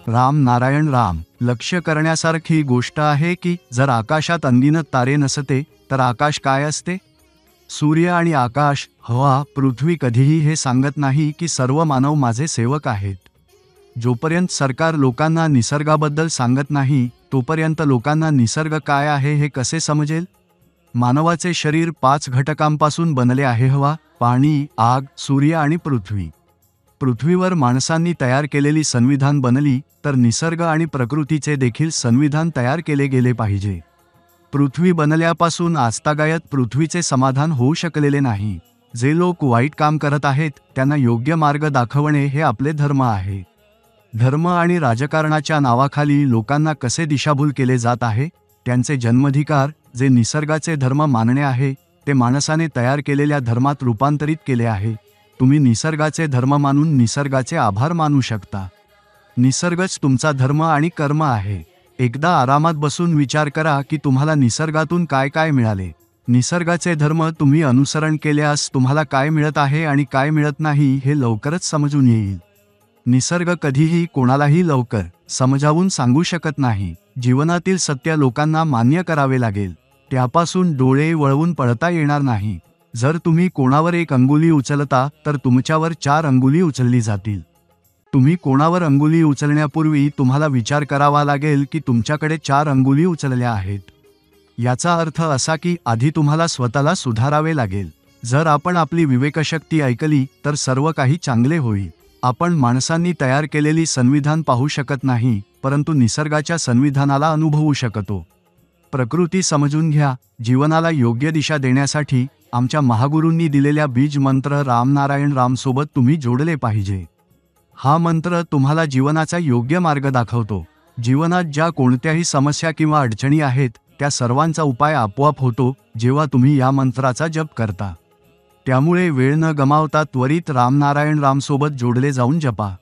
राम नारायण राम. लक्ष करण्यासारखी गोष्ट आहे की जर आकाशात अनगिनत तारे नसते तर आकाश काय असते? सूर्य आणि आकाश, हवा, पृथ्वी कधीही हे सांगत नाही की सर्व मानव माझे सेवक आहेत. जोपर्यंत सरकार लोकांना निसर्गाबद्दल सांगत नाही तोपर्यंत लोकांना निसर्ग काय आहे हे कसे समजेल? मानवाचे शरीर 5 घटकांपासून बनले आहे: हवा, पाणी, आग, सूर्य आणि पृथ्वी. पृथ्वीवर माणसांनी तयार केलेली संविधान बनली तर निसर्ग आणि प्रकृतीचे देखील संविधान तयार केले गेले पाहिजे. पृथ्वी बनल्यापासून आजतागायत पृथ्वीचे समाधान होऊ शकलेले नाही. जे लोक वाईट काम करत आहेत त्यांना योग्य मार्ग दाखवणे हे आपले धर्म आहे. धर्म आणि राजकारणाच्या नावाखाली लोकांना कसे दिशाभूल केले जात आहे? त्यांचे जन्माधिकार, जे निसर्गाचे धर्म मानणे आहे, ते माणसाने तयार केलेल्या धर्मात रूपांतरित केले आहे. तुम्ही निसर्गाचे धर्म मानून निसर्गाचे आभार मानू शकता. निसर्गच तुमचा धर्म आणि कर्म आहे. एकदा आरामात बसून विचार करा की तुम्हाला निसर्गातून काय काय मिळाले. निसर्गाचे धर्म तुम्ही अनुसरण केल्यास तुम्हाला काय मिळत आहे आणि काय मिळत नाही हे लवकरच समजून येईल. निसर्ग कधीही कोणालाही लवकर समजावून सांगू शकत नाही. जीवनातील सत्य लोकांना मान्य करावे लागेल. त्यापासून डोळे वळवून पळता येणार नाही. जर तुम्ही कोणावर 1 अंगुली उचलता तर तुमच्यावर 4 अंगुली उचलली जातील. तुम्ही कोणावर अंगुली उचलण्यापूर्वी तुम्हाला विचार करावा लागेल की तुमच्याकडे 4 अंगुली उचलल्या आहेत. याचा अर्थ असा की आधी तुम्हाला स्वतःला सुधारावे लागेल. जर आपण आपली विवेकशक्ती ऐकली तर सर्व काही चांगले होईल. आपण माणसांनी तयार केलेली संविधान पाहू शकत नाही, परंतु निसर्गाच्या संविधानाला अनुभवू शकतो. प्रकृती समजून घ्या. जीवनाला योग्य दिशा देण्यासाठी आमच्या महागुरूंनी दिलेल्या बीज मंत्र राम नारायण राम सोबत तुम्ही जोडले पाहिजे. हा मंत्र तुम्हाला जीवनाचा योग्य मार्ग दाखवतो. जीवनात ज्या कोणत्याही समस्या किंवा अडचणी आहेत त्या सर्वांचा उपाय आपोआप होतो जेव्हा तुम्ही या मंत्राचा जप करता. त्यामुळे वेळ न गमावता त्वरित राम नारायण राम सोबत जोडले जाऊन जपा.